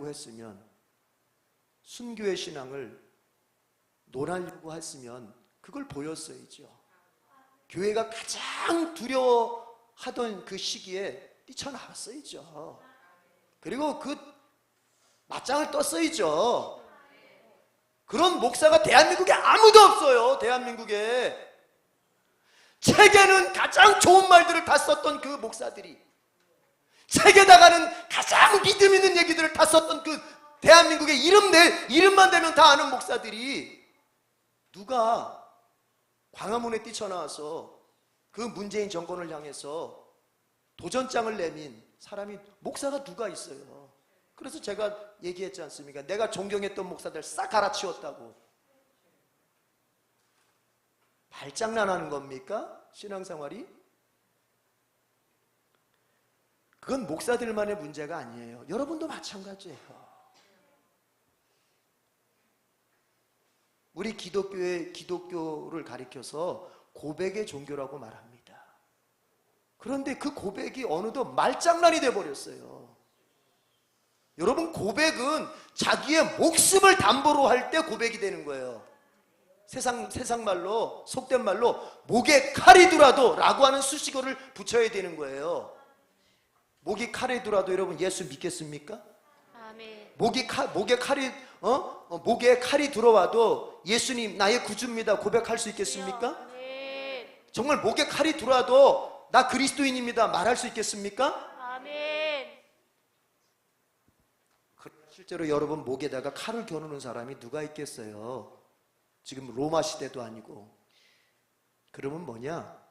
하려고 했으면, 순교의 신앙을 논하려고 했으면 그걸 보였어야죠. 교회가 가장 두려워하던 그 시기에 뛰쳐나왔어야죠. 그리고 그 맞짱을 떴어야죠. 그런 목사가 대한민국에 아무도 없어요. 대한민국에. 책에는 가장 좋은 말들을 다 썼던 그 목사들이, 책에다가는 가장 믿음 있는 얘기들을 다 썼던 그 대한민국의 이름만 대면 다 아는 목사들이, 누가 광화문에 뛰쳐나와서 그 문재인 정권을 향해서 도전장을 내민 사람이, 목사가 누가 있어요? 그래서 제가 얘기했지 않습니까? 내가 존경했던 목사들 싹 갈아치웠다고. 말장난하는 겁니까? 신앙생활이? 그건 목사들만의 문제가 아니에요. 여러분도 마찬가지예요. 우리 기독교를 가리켜서 고백의 종교라고 말합니다. 그런데 그 고백이 어느덧 말장난이 돼버렸어요. 여러분, 고백은 자기의 목숨을 담보로 할 때 고백이 되는 거예요. 세상 말로, 속된 말로 목에 칼이 두라도 라고 하는 수식어를 붙여야 되는 거예요. 목이 칼이 두라도 여러분 예수 믿겠습니까? 아멘. 목에 칼이 들어와도 예수님 나의 구주입니다 고백할 수 있겠습니까? 아멘. 정말 목에 칼이 들어와도 나 그리스도인입니다 말할 수 있겠습니까? 아멘. 실제로 여러분 목에다가 칼을 겨누는 사람이 누가 있겠어요? 지금 로마 시대도 아니고. 그러면 뭐냐?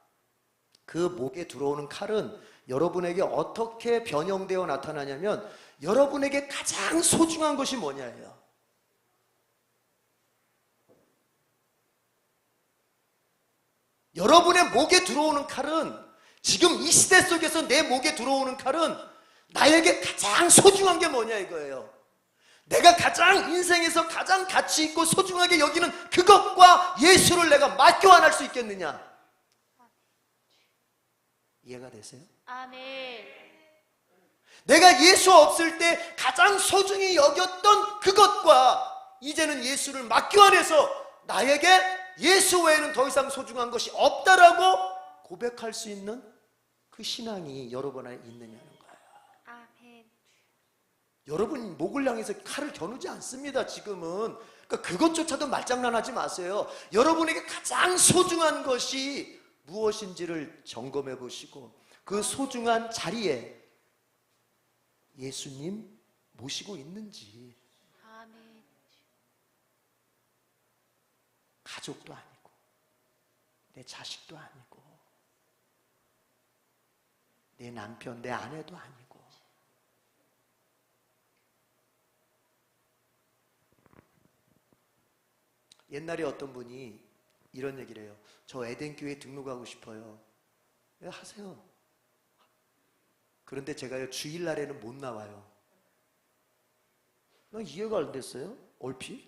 그 목에 들어오는 칼은 여러분에게 어떻게 변형되어 나타나냐면, 여러분에게 가장 소중한 것이 뭐냐예요. 여러분의 목에 들어오는 칼은, 지금 이 시대 속에서 내 목에 들어오는 칼은 나에게 가장 소중한 게 뭐냐 이거예요. 내가 가장 인생에서 가장 가치 있고 소중하게 여기는 그것과 예수를 내가 맞교환할 수 있겠느냐? 이해가 되세요? 아멘. 내가 예수 없을 때 가장 소중히 여겼던 그것과 이제는 예수를 맞교환해서 나에게 예수 외에는 더 이상 소중한 것이 없다라고 고백할 수 있는 그 신앙이 여러분 안에 있느냐는 거예요. 아멘. 여러분이 목을 향해서 칼을 겨누지 않습니다. 지금은. 그러니까 그것조차도 말장난하지 마세요. 여러분에게 가장 소중한 것이 무엇인지를 점검해 보시고 그 소중한 자리에 예수님 모시고 있는지. 아멘. 가족도 아니고 내 자식도 아니고 내 남편, 내 아내도 아니고. 옛날에 어떤 분이 이런 얘기를 해요. 저 에덴교회에 등록하고 싶어요. 네, 하세요. 그런데 제가요, 주일날에는 못 나와요. 난 이해가 안 됐어요. 얼핏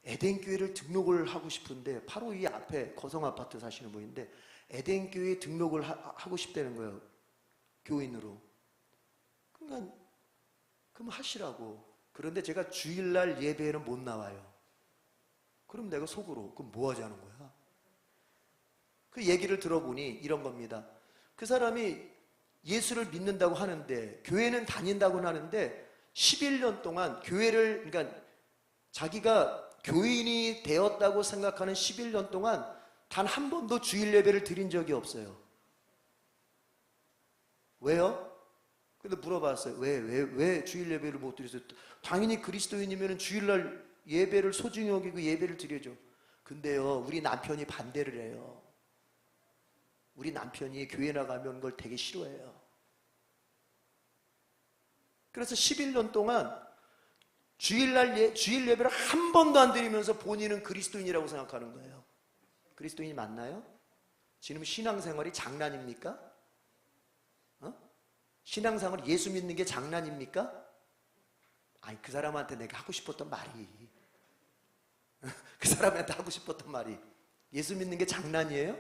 에덴교회를 등록을 하고 싶은데, 바로 이 앞에 거성아파트 사시는 분인데 에덴교회에 등록을 하고 싶다는 거예요. 교인으로. 그러니까 그럼 하시라고. 그런데 제가 주일날 예배에는 못 나와요. 그럼 내가 속으로 그럼 뭐 하자는 거야? 그 얘기를 들어보니 이런 겁니다. 그 사람이 예수를 믿는다고 하는데, 교회는 다닌다고는 하는데 11년 동안 교회를, 그러니까 자기가 교인이 되었다고 생각하는 11년 동안 단 한 번도 주일 예배를 드린 적이 없어요. 왜요? 근데 물어봤어요. 왜 주일 예배를 못 드렸어요? 당연히 그리스도인이면 주일날 예배를 소중히 여기고 예배를 드려죠. 근데요, 우리 남편이 반대를 해요. 우리 남편이 교회 나가면 그걸 되게 싫어해요. 그래서 11년 동안 주일 예배를 한 번도 안 드리면서 본인은 그리스도인이라고 생각하는 거예요. 그리스도인이 맞나요? 지금 신앙생활이 장난입니까? 신앙생활 예수 믿는 게 장난입니까? 아니, 그 사람한테 내가 하고 싶었던 말이 그 사람한테 하고 싶었던 말이 예수 믿는 게 장난이에요?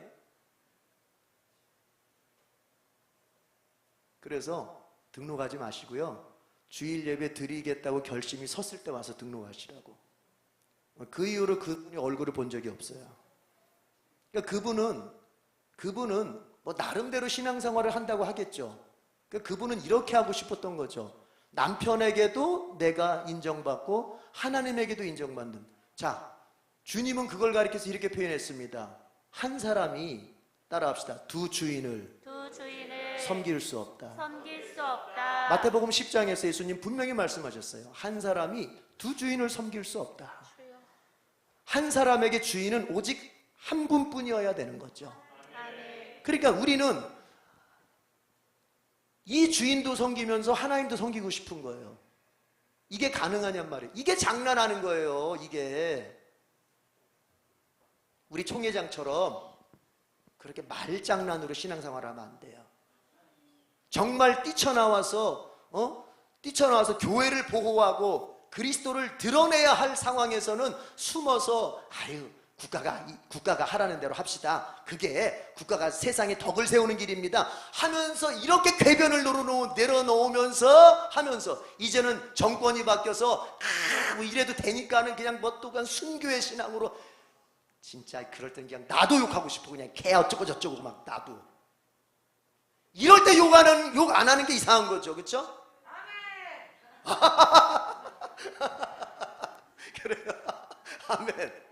그래서 등록하지 마시고요, 주일 예배 드리겠다고 결심이 섰을 때 와서 등록하시라고. 그 이후로 그분이 얼굴을 본 적이 없어요. 그러니까 그분은 뭐 나름대로 신앙생활을 한다고 하겠죠. 그러니까 그분은 이렇게 하고 싶었던 거죠. 남편에게도 내가 인정받고 하나님에게도 인정받는. 자, 주님은 그걸 가리켜서 이렇게 표현했습니다. 한 사람이, 따라합시다, 두 주인을 섬길 수 없다. 섬길 수 없다. 마태복음 10장에서 예수님 분명히 말씀하셨어요. 한 사람이 두 주인을 섬길 수 없다. 주여. 한 사람에게 주인은 오직 한 분뿐이어야 되는 거죠. 아멘. 그러니까 우리는 이 주인도 섬기면서 하나님도 섬기고 싶은 거예요. 이게 가능하냔 말이에요. 이게 장난하는 거예요. 이게 우리 총회장처럼 그렇게 말장난으로 신앙생활을 하면 안 돼요. 정말 뛰쳐나와서 교회를 보호하고 그리스도를 드러내야 할 상황에서는 숨어서 국가가 하라는 대로 합시다. 그게 국가가 세상에 덕을 세우는 길입니다. 하면서 이렇게 궤변을 내려놓으면서 하면서 이제는 정권이 바뀌어서 뭐 이래도 되니까는 그냥 뭐 또 그냥 순교의 신앙으로 진짜 그럴 땐 그냥 나도 욕하고 싶어. 그냥 걔 어쩌고 저쩌고 막 나도. 이럴 때 욕 안 하는 게 이상한 거죠. 그렇죠? 그래요. 아멘.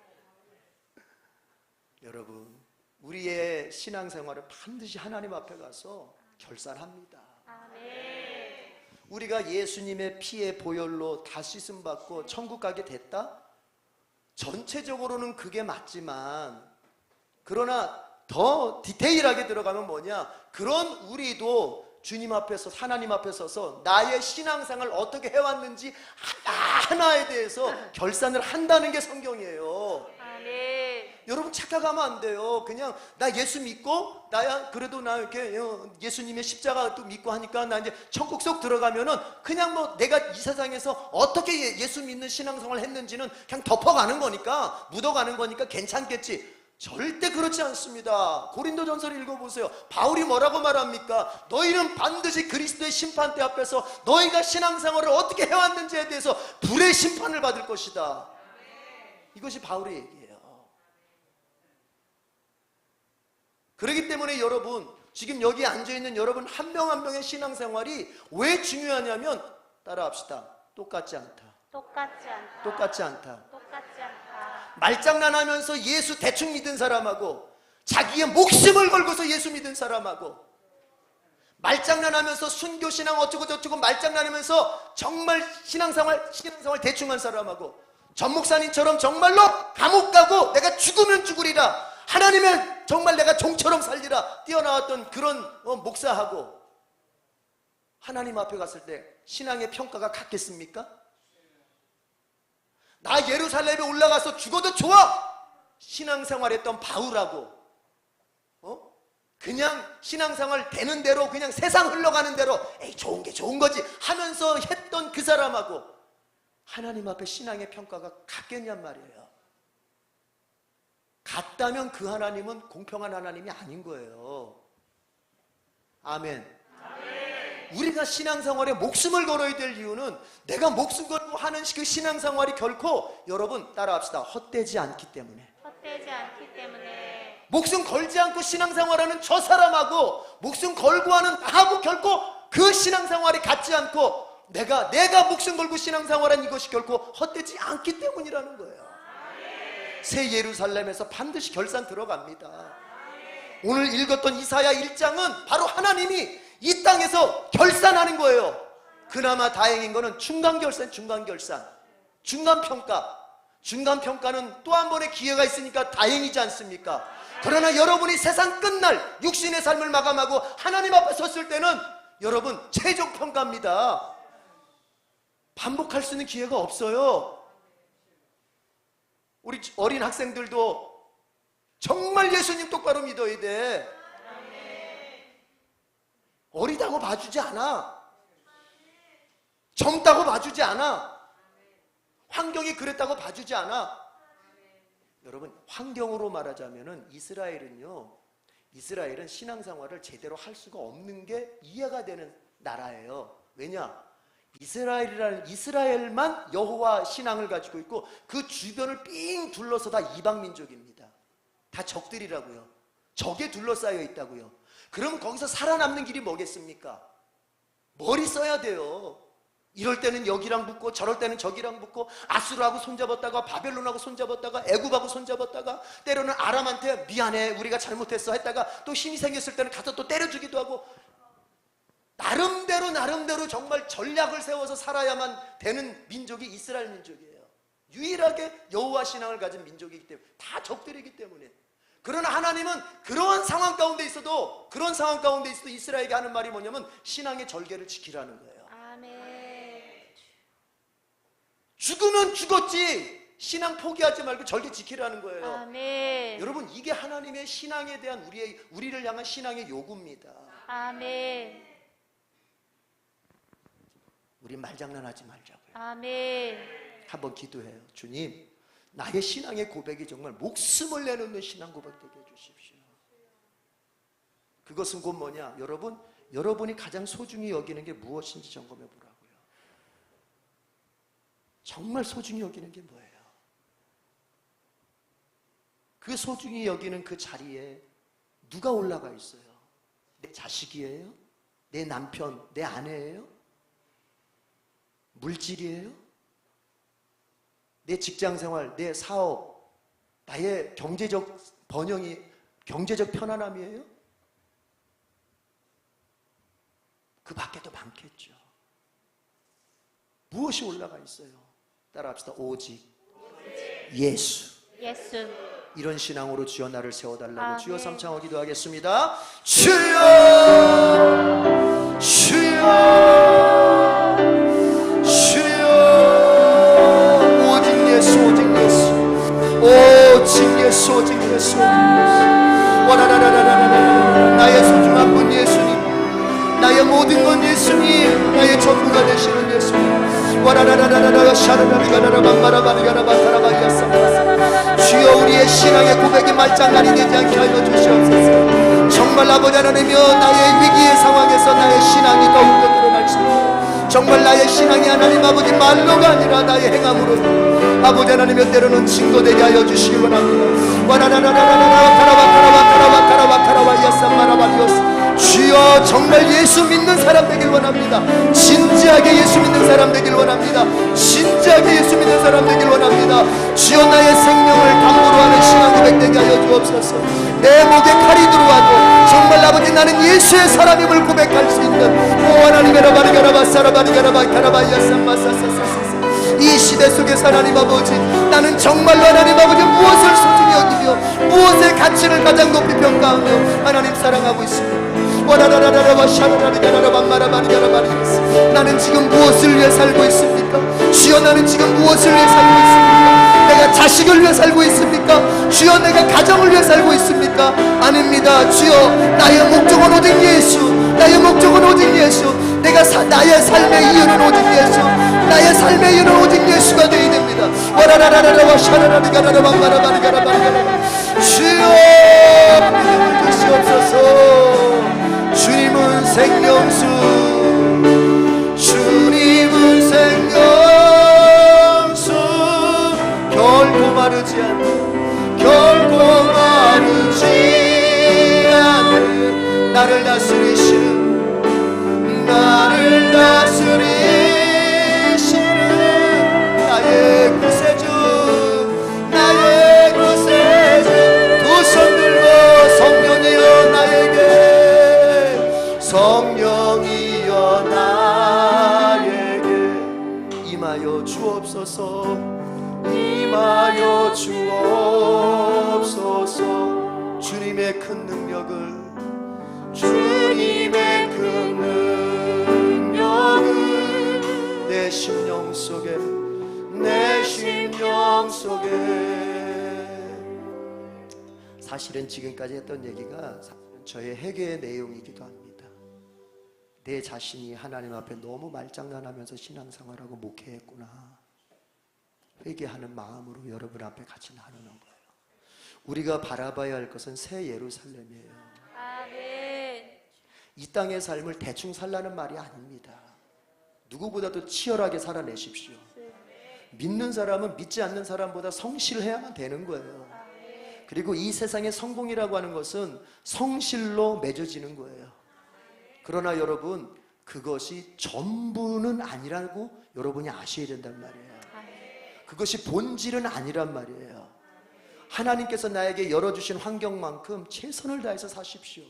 여러분, 우리의 신앙생활은 반드시 하나님 앞에 가서 결산합니다. 아멘. 우리가 예수님의 피의 보혈로 다 씻음 받고 천국 가게 됐다? 전체적으로는 그게 맞지만, 그러나 더 디테일하게 들어가면 뭐냐? 그런 우리도 주님 앞에서, 하나님 앞에 서서 나의 신앙생활을 어떻게 해왔는지 하나하나에 대해서 결산을 한다는 게 성경이에요. 아멘. 여러분 착각하면 안 돼요. 그냥 나 예수 믿고 그래도 나 이렇게 예수님의 십자가 또 믿고 하니까 나 이제 천국 속 들어가면은 그냥 뭐 내가 이 세상에서 어떻게 예수 믿는 신앙생활을 했는지는 그냥 덮어가는 거니까, 묻어가는 거니까 괜찮겠지. 절대 그렇지 않습니다. 고린도전서를 읽어보세요. 바울이 뭐라고 말합니까? 너희는 반드시 그리스도의 심판대 앞에서 너희가 신앙생활을 어떻게 해왔는지에 대해서 불의 심판을 받을 것이다. 이것이 바울의 얘기예요. 그렇기 때문에 여러분, 지금 여기 앉아있는 여러분 한 명 한 명의 신앙생활이 왜 중요하냐면, 따라합시다. 똑같지 않다. 똑같지 않다. 똑같지 않다. 똑같지 않다. 말장난하면서 예수 대충 믿은 사람하고, 자기의 목숨을 걸고서 예수 믿은 사람하고, 말장난하면서 순교신앙 어쩌고 저쩌고 말장난하면서 정말 신앙생활 대충한 사람하고, 전 목사님처럼 정말로 감옥 가고 내가 죽으면 죽으리라, 하나님의 정말 내가 종처럼 살리라 뛰어나왔던 그런 목사하고, 하나님 앞에 갔을 때 신앙의 평가가 같겠습니까? 나 예루살렘에 올라가서 죽어도 좋아! 신앙생활했던 바울하고, 그냥 신앙생활 되는 대로 그냥 세상 흘러가는 대로 에이 좋은 게 좋은 거지 하면서 했던 그 사람하고 하나님 앞에 신앙의 평가가 같겠냔 말이에요. 같다면 그 하나님은 공평한 하나님이 아닌 거예요. 아멘. 우리가 신앙생활에 목숨을 걸어야 될 이유는, 내가 목숨 걸고 하는 그 신앙생활이 결코, 여러분 따라합시다, 헛되지 않기 때문에. 헛되지 않기 때문에. 목숨 걸지 않고 신앙생활하는 저 사람하고 목숨 걸고 하는 나하고 결코 그 신앙생활이 같지 않고, 내가 목숨 걸고 신앙생활한 이것이 결코 헛되지 않기 때문이라는 거예요. 새 예루살렘에서 반드시 결산 들어갑니다. 오늘 읽었던 이사야 1장은 바로 하나님이 이 땅에서 결산하는 거예요. 그나마 다행인 거는 중간결산, 중간평가는 또 한 번의 기회가 있으니까 다행이지 않습니까? 그러나 여러분이 세상 끝날 육신의 삶을 마감하고 하나님 앞에 섰을 때는 여러분 최종 평가입니다. 반복할 수 있는 기회가 없어요. 우리 어린 학생들도 정말 예수님 똑바로 믿어야 돼. 어리다고 봐주지 않아. 젊다고 봐주지 않아. 환경이 그랬다고 봐주지 않아. 여러분, 환경으로 말하자면은 이스라엘은 신앙생활을 제대로 할 수가 없는 게 이해가 되는 나라예요. 왜냐? 이스라엘만 여호와 신앙을 가지고 있고 그 주변을 삥 둘러서 다 이방 민족입니다. 다 적들이라고요. 적에 둘러싸여 있다고요. 그럼 거기서 살아남는 길이 뭐겠습니까? 머리 써야 돼요. 이럴 때는 여기랑 붙고 저럴 때는 저기랑 붙고 아수르하고 손잡았다가 바벨론하고 손잡았다가 애굽하고 손잡았다가 때로는 아람한테 미안해 우리가 잘못했어 했다가 또 힘이 생겼을 때는 가서 또 때려주기도 하고 나름대로 정말 전략을 세워서 살아야만 되는 민족이 이스라엘 민족이에요. 유일하게 여호와 신앙을 가진 민족이기 때문에 다 적들이기 때문에. 그러나 하나님은 그런 상황 가운데 있어도 이스라엘에게 하는 말이 뭐냐면 신앙의 절개를 지키라는 거예요. 아멘. 죽으면 죽었지 신앙 포기하지 말고 절개 지키라는 거예요. 아멘. 여러분 이게 하나님의 신앙에 대한 우리를 향한 신앙의 요구입니다. 아멘. 우리 말장난하지 말자고요. 아멘. 한번 기도해요. 주님, 나의 신앙의 고백이 정말 목숨을 내놓는 신앙 고백 되게 해주십시오. 그것은 곧 뭐냐? 여러분이 가장 소중히 여기는 게 무엇인지 점검해 보라고요. 정말 소중히 여기는 게 뭐예요? 그 소중히 여기는 그 자리에 누가 올라가 있어요? 내 자식이에요? 내 남편, 내 아내예요? 물질이에요? 내 직장생활, 내 사업, 나의 경제적 번영이, 경제적 편안함이에요? 그 밖에도 많겠죠. 무엇이 올라가 있어요? 따라합시다. 오직 예수. 예수. 이런 신앙으로 주여 나를 세워달라고 아멘. 주여 삼창어 기도하겠습니다. 주여 주여 주여 오직 예수 오직 예수 오직 예수 오직 예수 와라라라라라라 나의 소중한 분 예수님 나의 모든 건 예수님 나의 전부가 되시는 예수님 와라라라라라 샤라라리가라라 막마라바리가라바카라바이아사 주여 우리의 신앙의 고백이 말장난이 되지 않게 하여 주시옵소서. 정말 아버지 하나님이여 나의 위기의 상황에서 나의 신앙이 더욱더 드러날 수 있도록 정말 나의 신앙이 하나님 아버지 말로가 아니라 나의 행함으로 아버지 하나님이여 때로는 증거되게 하여 주시기 원합니다. 와라라라라라라 카라바카라바카라바카라바카라바이아사마라바리오스 주여 정말 예수 믿는 사람 되길 원합니다. 진지하게 예수 믿는 사람 되길 원합니다. 진지하게 예수 믿는 사람 되길 원합니다. 주여 나의 생명을 담보로 하는 신앙 고백되게 하여 주옵소서. 내 목에 칼이 들어와도 정말 아버지 나는 예수의 사람임을 고백할 수 있는 오 하나님의 라바리가라바사라바리가라바카라바이아사마사사사사 이 시대 속에서 하나님 아버지 나는 정말로 하나님 아버지 무엇을 소중히 여기며 무엇의 가치를 가장 높이 평가하며 하나님 사랑하고 있습니다. 나는 지금 무엇을 위해 살고 있습니까? 주여 나는 지금 무엇을 위해 살고 있습니까? 내가 자식을 위해 살고 있습니까? 주여 내가 가정을 위해 살고 있습니까? 아닙니다. 주여 나의 목적은 오직 예수 나의 목적은 오직 예수 내가 나의 삶의 이유는 오직 예수 나의 삶의 이유는 오직 예수가 되어야 됩니다. 주여 믿음을 주시옵소서. 주님은 생명수 주님은 생명수 결코 마르지 않는 나를 다스리시는 나의 구세주 두 손 들고 성령이여 나에게 성령이여 나에게 임하여 주옵소서 임하여 주옵소서. 주님의 큰 능력을 내 심령 속에 사실은 지금까지 했던 얘기가 저의 회개의 내용이기도 합니다. 내 자신이 하나님 앞에 너무 말장난하면서 신앙생활하고 목회했구나. 회개하는 마음으로 여러분 앞에 같이 나누는 거예요. 우리가 바라봐야 할 것은 새 예루살렘이에요. 아멘. 이 땅의 삶을 대충 살라는 말이 아닙니다. 누구보다도 치열하게 살아내십시오. 믿는 사람은 믿지 않는 사람보다 성실해야만 되는 거예요. 그리고 이 세상의 성공이라고 하는 것은 성실로 맺어지는 거예요. 그러나 여러분, 그것이 전부는 아니라고 여러분이 아셔야 된단 말이에요. 그것이 본질은 아니란 말이에요. 하나님께서 나에게 열어주신 환경만큼 최선을 다해서 사십시오.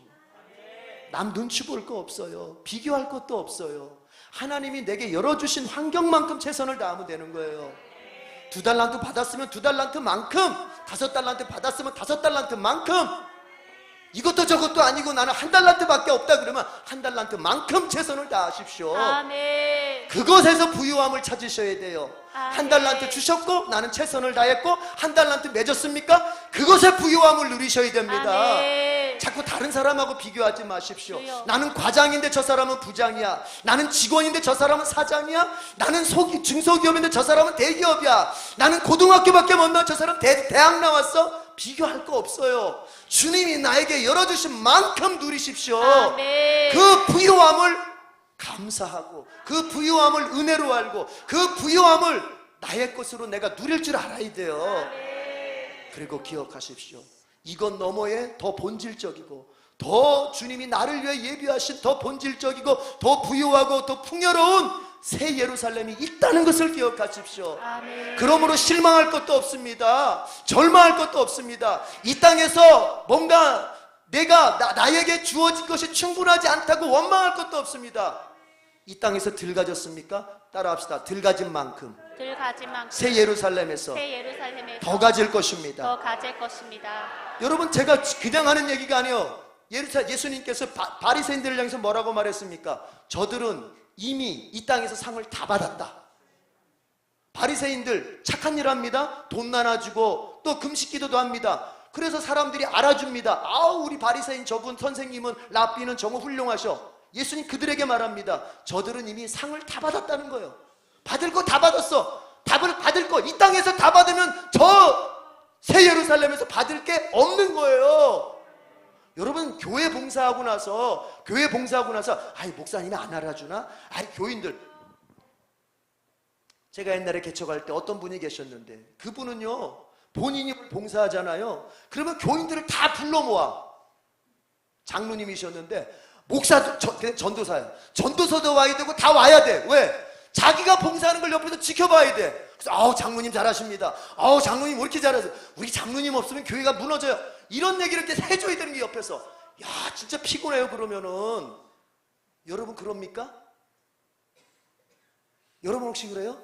남 눈치 볼 거 없어요. 비교할 것도 없어요. 하나님이 내게 열어주신 환경만큼 최선을 다하면 되는 거예요. 2달란트 받았으면 2달란트만큼, 5달란트 받았으면 5달란트만큼, 이것도 저것도 아니고 나는 1달란트밖에 없다 그러면 1달란트만큼 최선을 다하십시오. 아멘. 그것에서 부유함을 찾으셔야 돼요. 아멘. 1달란트 주셨고 나는 최선을 다했고 1달란트 맺었습니까? 그것에 부유함을 누리셔야 됩니다. 아멘. 자꾸 다른 사람하고 비교하지 마십시오. 주여. 나는 과장인데 저 사람은 부장이야. 나는 직원인데 저 사람은 사장이야. 나는 중소기업인데 저 사람은 대기업이야. 나는 고등학교밖에 못 나와 저 사람 대학 나왔어. 비교할 거 없어요. 주님이 나에게 열어주신 만큼 누리십시오. 아멘. 그 부유함을 감사하고 그 부유함을 은혜로 알고 그 부유함을 나의 것으로 내가 누릴 줄 알아야 돼요. 그리고 기억하십시오. 이것 너머에 더 본질적이고 더 주님이 나를 위해 예비하신 더 본질적이고 더 부유하고 더 풍요로운 새 예루살렘이 있다는 것을 기억하십시오. 아멘. 그러므로 실망할 것도 없습니다. 절망할 것도 없습니다. 이 땅에서 뭔가 나에게 주어진 것이 충분하지 않다고 원망할 것도 없습니다. 이 땅에서 들 가졌습니까? 따라합시다. 들 가진 만큼 들 가진 만큼 새 예루살렘에서 새 예루살렘에서 더 가질 것입니다. 더 가질 것입니다. 여러분, 제가 그냥 하는 얘기가 아니에요. 예수님께서 바리새인들을 향해서 뭐라고 말했습니까? 저들은 이미 이 땅에서 상을 다 받았다. 바리새인들 착한 일 합니다. 돈 나눠주고 또 금식기도도 합니다. 그래서 사람들이 알아줍니다. 아우, 우리 바리새인 저분 선생님은 랍비는 정말 훌륭하셔. 예수님 그들에게 말합니다. 저들은 이미 상을 다 받았다는 거예요. 받을 거 다 받았어. 답을 받을 거 이 땅에서 다 받으면 저 새 예루살렘에서 받을 게 없는 거예요. 여러분, 교회 봉사하고 나서 아이, 목사님이 안 알아주나? 아이, 교인들. 제가 옛날에 개척할 때 어떤 분이 계셨는데 그분은요, 본인이 봉사하잖아요. 그러면 교인들을 다 불러 모아. 장로님이셨는데 목사도 전도사예요. 전도서도 와야 되고 다 와야 돼. 왜? 자기가 봉사하는 걸 옆에서 지켜봐야 돼. 그래서 아우, 장로님 잘하십니다. 아우, 장로님 왜 이렇게 잘하세요? 우리 장로님 없으면 교회가 무너져요. 이런 얘기를 이렇게 해줘야 되는 게 옆에서. 야, 진짜 피곤해요. 그러면은 여러분 그럽니까? 여러분 혹시 그래요?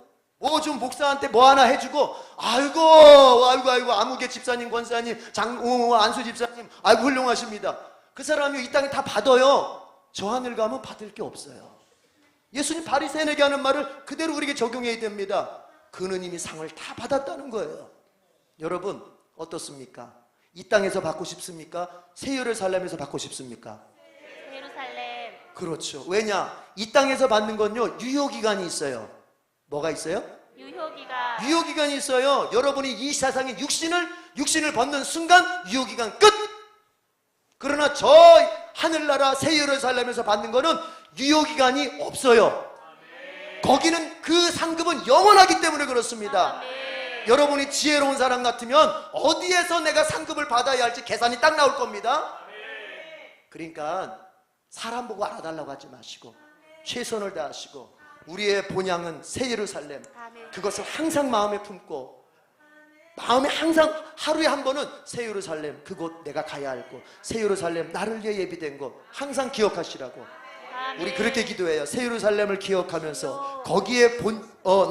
좀 목사한테 뭐 하나 해주고 아이고 아무개 집사님, 권사님, 안수 집사님, 아이고 훌륭하십니다. 그 사람이 이 땅에 다 받아요. 저 하늘 가면 받을 게 없어요. 예수님 바리새인에게 하는 말을 그대로 우리에게 적용해야 됩니다. 그는 이미 상을 다 받았다는 거예요. 여러분 어떻습니까? 이 땅에서 받고 싶습니까? 새 예루살렘에서 받고 싶습니까? 예루살렘. 그렇죠. 왜냐? 이 땅에서 받는 건요, 유효기간이 있어요. 뭐가 있어요? 유효기간. 유효기간이 있어요. 여러분이 이 세상에 육신을 벗는 순간 유효기간 끝! 그러나 저 하늘나라 새 예루살렘에서 받는 거는 유효기간이 없어요. 거기는 그 상급은 영원하기 때문에 그렇습니다. 아멘. 여러분이 지혜로운 사람 같으면 어디에서 내가 상급을 받아야 할지 계산이 딱 나올 겁니다. 그러니까 사람 보고 알아달라고 하지 마시고 최선을 다하시고 우리의 본향은 새 예루살렘, 아멘. 그것을 항상 마음에 품고 마음에 항상 하루에 한 번은 새 예루살렘, 그곳 내가 가야 할 곳, 새 예루살렘 나를 위해 예비된 곳 항상 기억하시라고. 아멘. 우리 그렇게 기도해요. 새 예루살렘을 기억하면서 거기에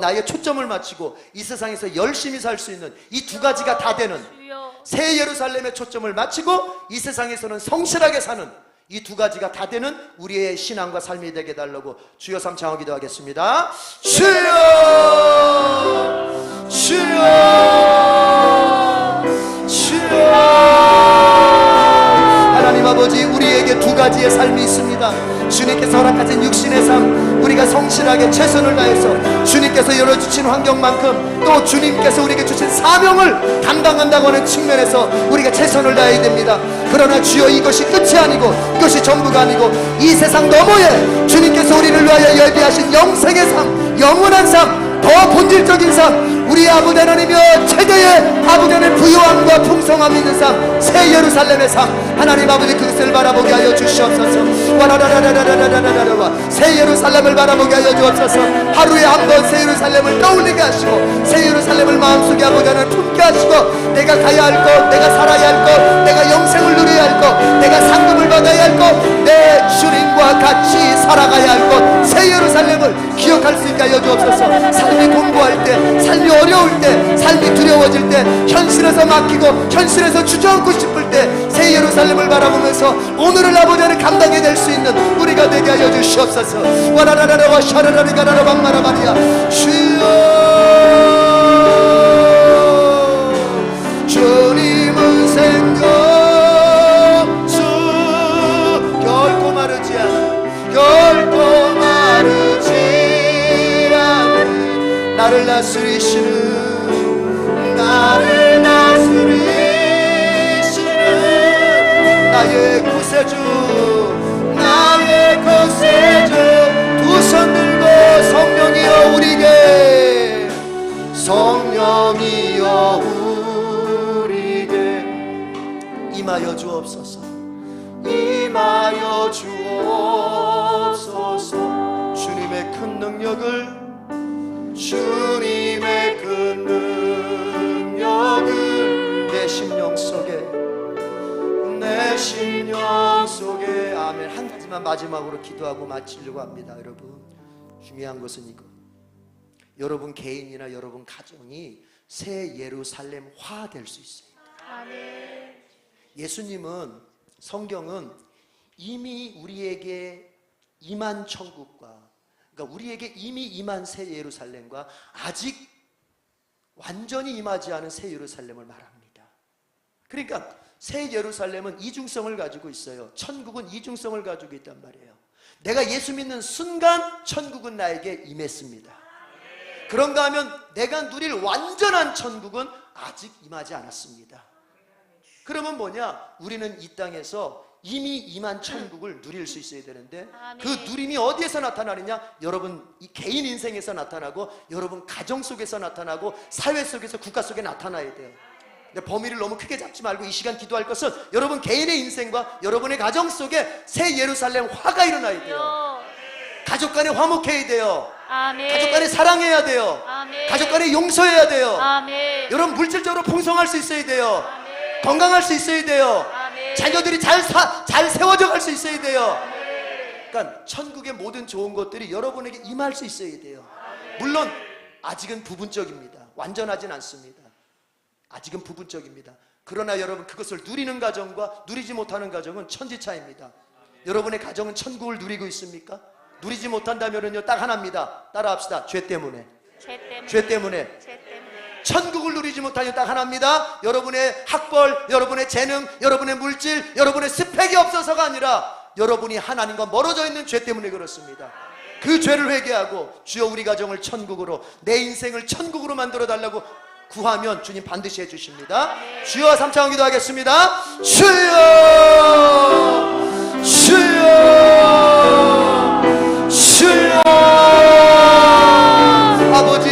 나의 초점을 맞추고 이 세상에서 열심히 살 수 있는 이 두 가지가 다 되는 주여. 새 예루살렘에 초점을 맞추고 이 세상에서는 성실하게 사는 이 두 가지가 다 되는 우리의 신앙과 삶이 되게 해달라고 주여 삼 창을 기도하겠습니다. 주여, 주여, 주여. 하나님 아버지, 우리에게 두 가지의 삶이 있습니다. 주님께서 허락하신 육신의 삶, 우리가 성실하게 최선을 다해서 주님께서 열어주신 환경 성경만큼 또 주님께서 우리에게 주신 사명을 감당한다고 하는 측면에서 우리가 최선을 다해야 됩니다. 그러나 주여, 이것이 끝이 아니고 이것이 전부가 아니고 이 세상 너머에 주님께서 우리를 위하여 예비하신 영생의 삶, 영원한 삶, 더 본질적인 삶, 우리 아버지 하나님이여 최대의 아버지 하나님의 부요함과 풍성함 있는 삶, 새 예루살렘의 삶, 하나님 아버지 그것을 바라보게 하여 주시옵소서. 와라라라라라라라라라, 새 예루살렘을 바라보게 하여 주옵소서. 하루에 한 번 새 예루살렘을 떠올리게 하시고 새 예루살렘을 마음속에 아버지 하나님 품게 하시고, 내가 가야 할 것, 내가 살아야 할 것, 내가 영생을 누려야 할 것, 내가 상급을 받아야 할 것, 내 주님과 같이 살아가야 할 것, 새 예루살렘을 기억할 수 있게 하여 주옵소서. 삶이 공부할 때, 삶이 어려울 때, 삶이 두려워질 때, 현실에서 막히고 현실에서 주저앉고 싶을 때 새 예루살렘을 바라보면서 오늘을 아버지 하나님 감당해 낼 수 있는 우리가 되게 하여 주시옵소서. 와라라라라와 샤라라리가라라 방마라마리아. 주여, 주님은 생명수, 결코 마르지 않아, 결코 마르지 않는 나를 다스리시는, 나를 다스리시는 나의 구세주, 나의 구세주. 두 손 들고 성령이여 우리에게, 성령이여 우리에게 임하여 주옵소서. 임하여 주옵소서. 주님의 큰 능력을, 주님의 큰 능력을 내 심령 속에, 내 심령 속에. 아멘. 한 가지만 마지막으로 기도하고 마치려고 합니다. 여러분, 중요한 것은 이거, 여러분 개인이나 여러분 가정이 새 예루살렘화 될 수 있어요. 아멘. 예수님은, 성경은 이미 우리에게 임한 천국과, 그러니까 우리에게 이미 임한 새 예루살렘과 아직 완전히 임하지 않은 새 예루살렘을 말합니다. 그러니까 새 예루살렘은 이중성을 가지고 있어요. 천국은 이중성을 가지고 있단 말이에요. 내가 예수 믿는 순간 천국은 나에게 임했습니다. 그런가 하면 내가 누릴 완전한 천국은 아직 임하지 않았습니다. 그러면 뭐냐? 우리는 이 땅에서 이미 임한 천국을 누릴 수 있어야 되는데, 아멘. 그 누림이 어디에서 나타나느냐? 여러분 이 개인 인생에서 나타나고, 여러분 가정 속에서 나타나고, 사회 속에서, 국가 속에 나타나야 돼요. 근데 범위를 너무 크게 잡지 말고 이 시간 기도할 것은 여러분 개인의 인생과 여러분의 가정 속에 새 예루살렘 화가 일어나야 돼요. 가족 간에 화목해야 돼요. 아멘. 가족 간에 사랑해야 돼요. 아멘. 가족 간에 용서해야 돼요. 아멘. 여러분 물질적으로 풍성할 수 있어야 돼요. 아멘. 건강할 수 있어야 돼요. 아멘. 자녀들이 잘 세워져 갈 수 있어야 돼요. 그러니까 천국의 모든 좋은 것들이 여러분에게 임할 수 있어야 돼요. 물론 아직은 부분적입니다. 완전하진 않습니다. 아직은 부분적입니다. 그러나 여러분 그것을 누리는 가정과 누리지 못하는 가정은 천지차이입니다. 여러분의 가정은 천국을 누리고 있습니까? 누리지 못한다면요 딱 하나입니다. 따라합시다. 죄 때문에. 죄 때문에. 천국을 누리지 못하니 딱 하나입니다. 여러분의 학벌, 여러분의 재능, 여러분의 물질, 여러분의 스펙이 없어서가 아니라 여러분이 하나님과 멀어져 있는 죄 때문에 그렇습니다. 그 죄를 회개하고 주여 우리 가정을 천국으로, 내 인생을 천국으로 만들어 달라고 구하면 주님 반드시 해주십니다. 주여 3차원 기도하겠습니다. 주여, 주여, 주여. 아버지,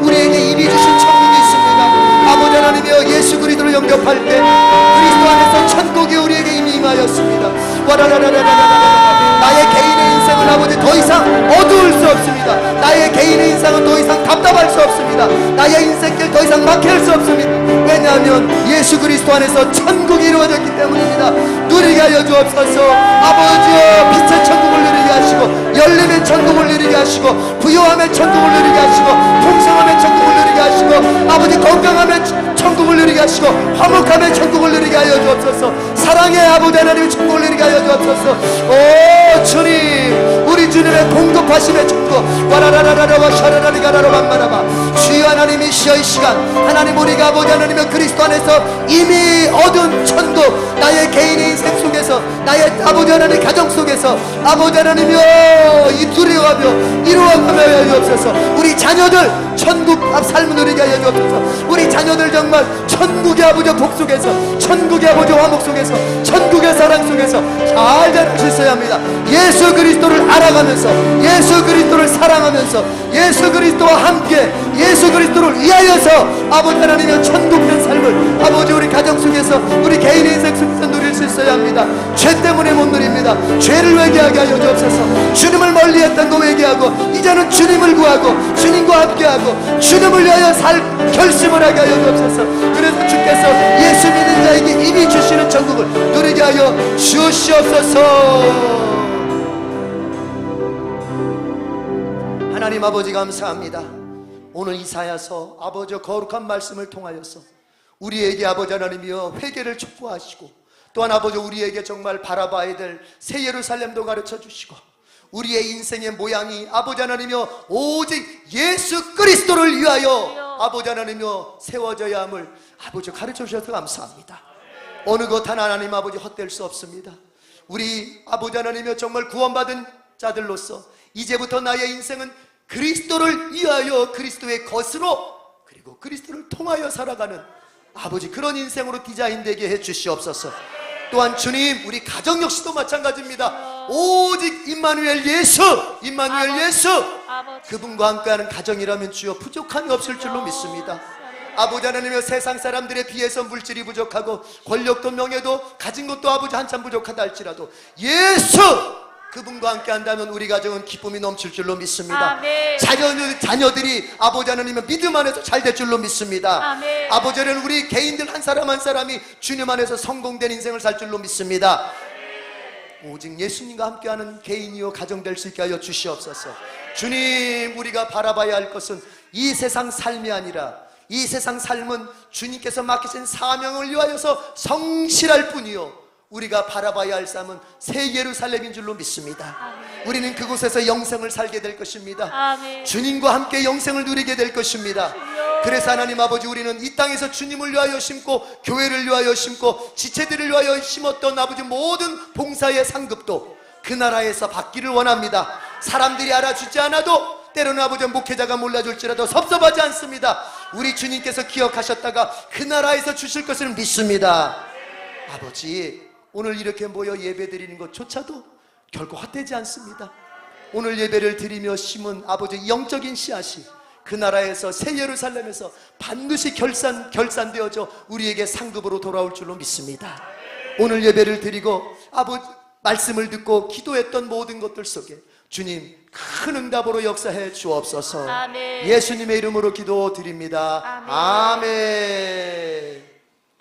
우리에게 이미 주신 천국이 있습니다. 아버지 하나님이여, 예수 그리스도를 영접할 때 그리스도 안에서 천국이 우리에게 이미 임하였습니다. 와라라라라라라라. 나의 개인의 인생을 아버지 더 이상 어두울 수 없습니다. 나의 개인의 인생은 더 이상 답답할 수 없습니다. 나의 인생길 더 이상 막힐 수 없습니다. 왜냐하면 예수 그리스도 안에서 천국이 이루어졌기 때문입니다. 누리게 하여 주옵소서. 아버지여, 빛의 천국을 누리게 하시고, 열림의 천국을 누리게 하시고, 부요함의 천국을 누리게 하시고, 풍성함의 천국을 누리게 하시고, 아버지 건강함의 천국을 누리게 하시고, 화목함의 천국을 누리게 하여 주옵소서. 사랑의 아버지 하나님의 천국을 누리게 하여 주옵소서. 오 주님, 우리 주님의 공급하심의 천국, 와라라라라와 샤라라리가라라 만마라바. 주여 하나님이 메시아의 시간, 하나님 우리가 아버지 하나님의 그리스도 안에서 이미 얻은 천국, 나의 개인의 인생 속에서, 나의 아버지 하나님 가정 속에서 아버지 하나님이여 이 두려워하며 이루어가며 하여 주옵소서. 우리 자녀들 천국 삶을 누리게 하여 주옵소서. 우리 자녀들 정말 천국의 아버지 복 속에서, 천국의 아버지 화목 속에서, 천국의 사랑 속에서 잘 자랄 수 있어야 합니다. 예수 그리스도를 알아가면서, 예수 그리스도를 사랑하면서, 예수 그리스도와 함께 예수 그리스도를 위하여서 아버지 하나님의 천국된 삶을 아버지 우리 가정 속에서, 우리 개인의 인생 속에서 누릴 수 있어야 합니다. 죄 때문에 못 누립니다. 죄를 회개하게 하여 주옵소서. 주님을 멀리했던 거 회개하고 이제는 주님을 구하고 주님과 함께하고 주님을 위하여 살 결심을 하게 하여 주옵소서. 그래서 주께서 예수 믿는 자에게 이미 주시는 천국을 누리게 하여 주시옵소서. 하나님 아버지 감사합니다. 오늘 이사야서 아버지 거룩한 말씀을 통하여서 우리에게 아버지 하나님이여 회개를 촉구하시고, 또한 아버지 우리에게 정말 바라봐야 될 새 예루살렘도 가르쳐 주시고, 우리의 인생의 모양이 아버지 하나님이여 오직 예수 그리스도를 위하여 아버지 하나님이여 세워져야 함을 아버지 가르쳐 주셔서 감사합니다. 어느 것 하나 하나님 아버지 헛될 수 없습니다. 우리 아버지 하나님이여 정말 구원받은 자들로서 이제부터 나의 인생은 그리스도를 위하여 그리스도의 것으로, 그리고 그리스도를 통하여 살아가는 아버지 그런 인생으로 디자인되게 해 주시옵소서. 또한 주님 우리 가정 역시도 마찬가지입니다. 오직 임마누엘 예수, 임마누엘 예수, 그분과 함께하는 가정이라면 주여 부족함이 없을 줄로 믿습니다. 아버지 하나님의 세상 사람들에 비해서 물질이 부족하고 권력도 명예도 가진 것도 아버지 한참 부족하다 할지라도 예수 그분과 함께 한다면 우리 가정은 기쁨이 넘칠 줄로 믿습니다. 자녀들이 아버지 하나님의 믿음 안에서 잘 될 줄로 믿습니다. 아버지는 우리 개인들 한 사람 한 사람이 주님 안에서 성공된 인생을 살 줄로 믿습니다. 오직 예수님과 함께하는 개인이요 가정 될 수 있게 하여 주시옵소서. 주님 우리가 바라봐야 할 것은 이 세상 삶이 아니라, 이 세상 삶은 주님께서 맡기신 사명을 위하여서 성실할 뿐이요, 우리가 바라봐야 할 삶은 새 예루살렘인 줄로 믿습니다. 우리는 그곳에서 영생을 살게 될 것입니다. 주님과 함께 영생을 누리게 될 것입니다. 그래서 하나님 아버지 우리는 이 땅에서 주님을 위하여 심고 교회를 위하여 심고 지체들을 위하여 심었던 아버지 모든 봉사의 상급도 그 나라에서 받기를 원합니다. 사람들이 알아주지 않아도, 때로는 아버지 목회자가 몰라줄지라도 섭섭하지 않습니다. 우리 주님께서 기억하셨다가 그 나라에서 주실 것을 믿습니다. 아버지 오늘 이렇게 모여 예배 드리는 것조차도 결코 헛되지 않습니다. 오늘 예배를 드리며 심은 아버지 영적인 씨앗이 그 나라에서 새 예루살렘에서 반드시 결산되어져 우리에게 상급으로 돌아올 줄로 믿습니다. 오늘 예배를 드리고 아버지 말씀을 듣고 기도했던 모든 것들 속에 주님 큰 응답으로 역사해 주옵소서. 예수님의 이름으로 기도드립니다. 아멘.